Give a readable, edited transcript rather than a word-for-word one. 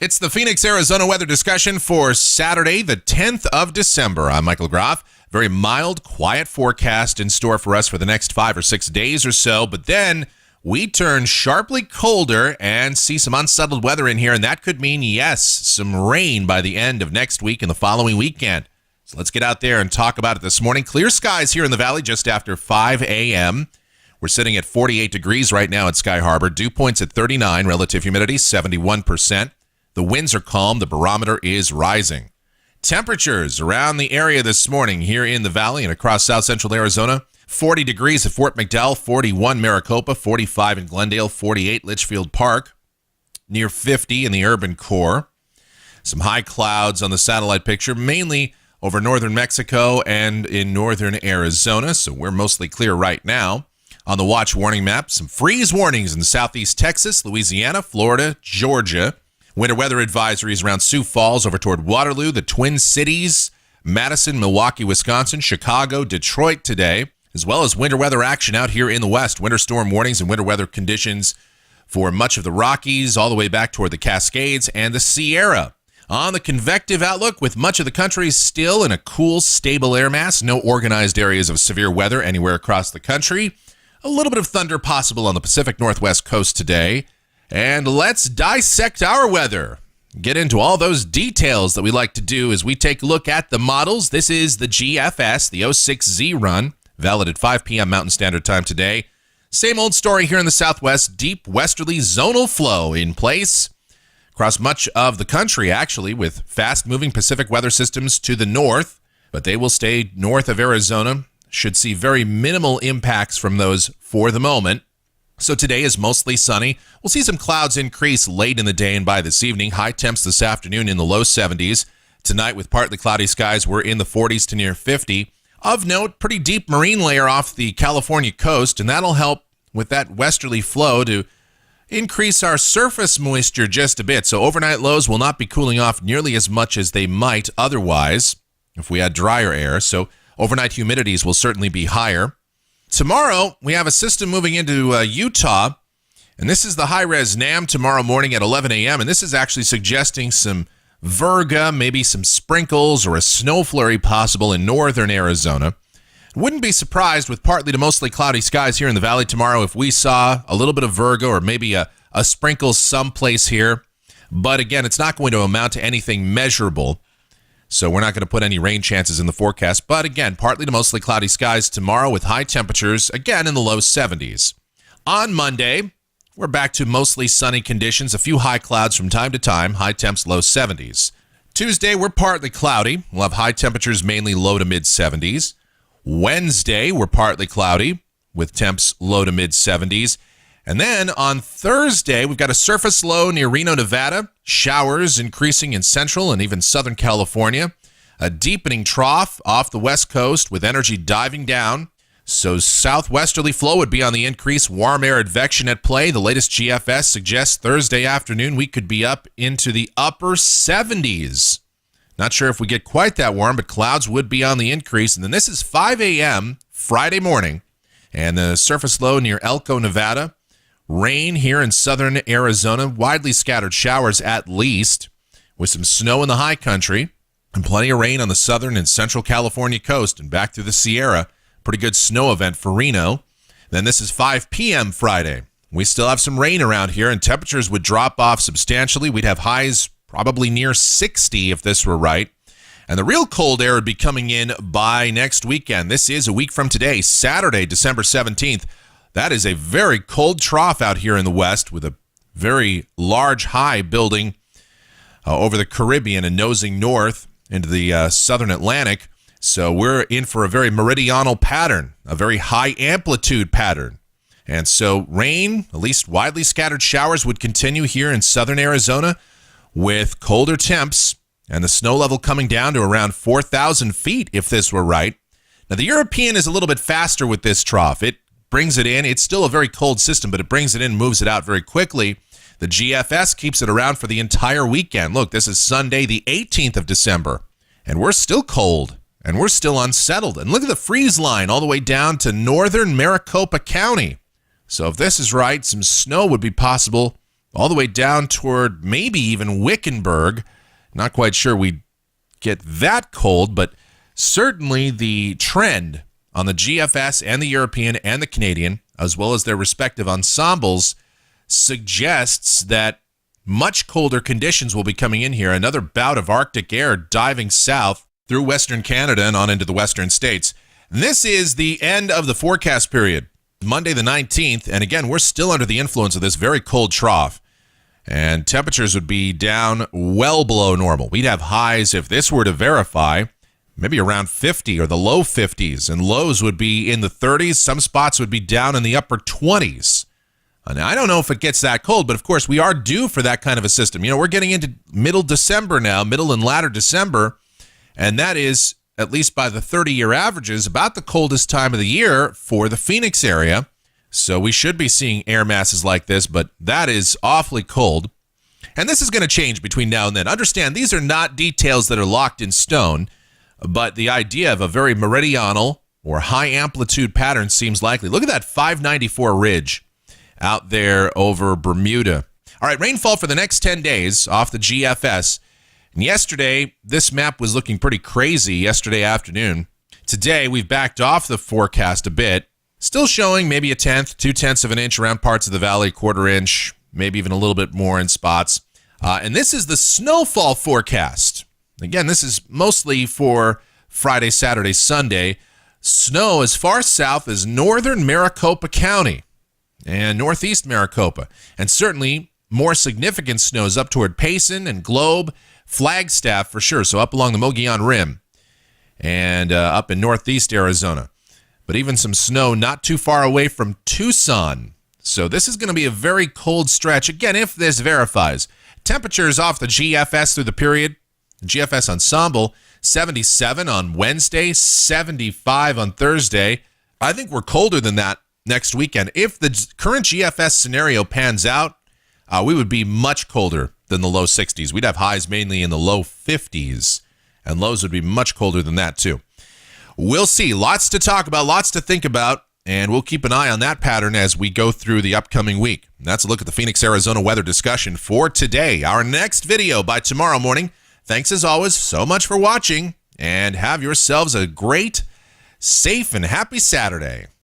It's the Phoenix, Arizona weather discussion for Saturday, the 10th of December. I'm Michael Groff. Very mild, quiet forecast in store for us for the next 5 or 6 days or so. But then we turn sharply colder and see some unsettled weather in here. And that could mean, yes, some rain by the end of next week and the following weekend. So let's get out there and talk about it this morning. Clear skies here in the valley just after 5 a.m. We're sitting at 48 degrees right now at Sky Harbor. Dew points at 39, relative humidity 71%. The winds are calm. The barometer is rising. Temperatures around the area this morning here in the valley and across south central Arizona. 40 degrees at Fort McDowell, 41 Maricopa, 45 in Glendale, 48 Litchfield Park, near 50 in the urban core. Some high clouds on the satellite picture, mainly over northern Mexico and in northern Arizona, so we're mostly clear right now. On the watch warning map, some freeze warnings in southeast Texas, Louisiana, Florida, Georgia. Winter weather advisories around Sioux Falls over toward Waterloo, the Twin Cities, Madison, Milwaukee, Wisconsin, Chicago, Detroit today, as well as winter weather action out here in the west. Winter storm warnings and winter weather conditions for much of the Rockies, all the way back toward the Cascades and the Sierra. On the convective outlook, with much of the country still in a cool, stable air mass, no organized areas of severe weather anywhere across the country. A little bit of thunder possible on the Pacific Northwest coast today. And let's dissect our weather. Get into all those details that we like to do as we take a look at the models. This is the GFS, the 06Z run, valid at 5 p.m. Mountain Standard Time today. Same old story here in the southwest. Deep westerly zonal flow in place across much of the country, actually, with fast-moving Pacific weather systems to the north. But they will stay north of Arizona. Should see very minimal impacts from those for the moment. So today is mostly sunny. We'll see some clouds increase late in the day and by this evening. High temps this afternoon in the low 70s. Tonight with partly cloudy skies, we're in the 40s to near 50. Of note, pretty deep marine layer off the California coast, and that'll help with that westerly flow to increase our surface moisture just a bit. So overnight lows will not be cooling off nearly as much as they might otherwise if we had drier air. So overnight humidities will certainly be higher. Tomorrow, we have a system moving into Utah, and this is the high-res NAM tomorrow morning at 11 a.m., and this is actually suggesting some virga, maybe some sprinkles or a snow flurry possible in northern Arizona. Wouldn't be surprised with partly to mostly cloudy skies here in the valley tomorrow if we saw a little bit of virga or maybe a sprinkle someplace here. But again, it's not going to amount to anything measurable. So we're not going to put any rain chances in the forecast. But again, partly to mostly cloudy skies tomorrow with high temperatures, again, in the low 70s. On Monday, we're back to mostly sunny conditions. A few high clouds from time to time. High temps, low 70s. Tuesday, we're partly cloudy. We'll have high temperatures mainly low to mid 70s. Wednesday, we're partly cloudy with temps low to mid 70s. And then on Thursday, we've got a surface low near Reno, Nevada. Showers increasing in central and even southern California. A deepening trough off the west coast with energy diving down. So southwesterly flow would be on the increase. Warm air advection at play. The latest GFS suggests Thursday afternoon we could be up into the upper 70s. Not sure if we get quite that warm, but clouds would be on the increase. And then this is 5 a.m. Friday morning. And the surface low near Elko, Nevada. Rain here in southern Arizona, widely scattered showers at least, with some snow in the high country, and plenty of rain on the southern and central California coast and back through the Sierra. Pretty good snow event for Reno. Then this is 5 p.m. Friday. We still have some rain around here, and temperatures would drop off substantially. We'd have highs probably near 60 if this were right. And the real cold air would be coming in by next weekend. This is a week from today, Saturday, December 17th. That is a very cold trough out here in the west with a very large high building over the Caribbean and nosing north into the southern Atlantic. So we're in for a very meridional pattern, a very high amplitude pattern. And so rain, at least widely scattered showers, would continue here in southern Arizona with colder temps and the snow level coming down to around 4,000 feet if this were right. Now, the European is a little bit faster with this trough. It brings it in. It's still a very cold system, but it brings it in, moves it out very quickly. The GFS keeps it around for the entire weekend. Look, this is Sunday, the 18th of December, and we're still cold, and we're still unsettled. And look at the freeze line all the way down to northern Maricopa County. So if this is right, some snow would be possible all the way down toward maybe even Wickenburg. Not quite sure we get that cold, but certainly the trend on the GFS and the European and the Canadian, as well as their respective ensembles, suggests that much colder conditions will be coming in here. Another bout of Arctic air diving south through Western Canada and on into the western states. And this is the end of the forecast period, Monday the 19th. And again, we're still under the influence of this very cold trough. And temperatures would be down well below normal. We'd have highs, if this were to verify, maybe around 50 or the low 50s. And lows would be in the 30s. Some spots would be down in the upper 20s. Now, I don't know if it gets that cold, but of course, we are due for that kind of a system. You know, we're getting into middle December now, middle and latter December, and that is, at least by the 30-year averages, about the coldest time of the year for the Phoenix area. So we should be seeing air masses like this, but that is awfully cold. And this is going to change between now and then. Understand, these are not details that are locked in stone, but the idea of a very meridional or high-amplitude pattern seems likely. Look at that 594 ridge out there over Bermuda. All right, rainfall for the next 10 days off the GFS. And yesterday, this map was looking pretty crazy yesterday afternoon. Today, we've backed off the forecast a bit. Still showing maybe a tenth, 2/10 of an inch around parts of the valley, quarter inch, maybe even a little bit more in spots. And this is the snowfall forecast. Again, this is mostly for Friday, Saturday, Sunday. Snow as far south as northern Maricopa County and northeast Maricopa. And certainly more significant snows up toward Payson and Globe, Flagstaff for sure, so up along the Mogollon Rim and up in northeast Arizona. But even some snow not too far away from Tucson. So this is going to be a very cold stretch. Again, if this verifies. Temperatures off the GFS through the period. GFS ensemble, 77 on Wednesday, 75 on Thursday. I think we're colder than that next weekend. If the current GFS scenario pans out, we would be much colder than the low 60s. We'd have highs mainly in the low 50s, and lows would be much colder than that too. We'll see. Lots to talk about, lots to think about, and we'll keep an eye on that pattern as we go through the upcoming week. And that's a look at the Phoenix, Arizona weather discussion for today. Our next video by tomorrow morning. Thanks as always so much for watching, and have yourselves a great, safe, and happy Saturday.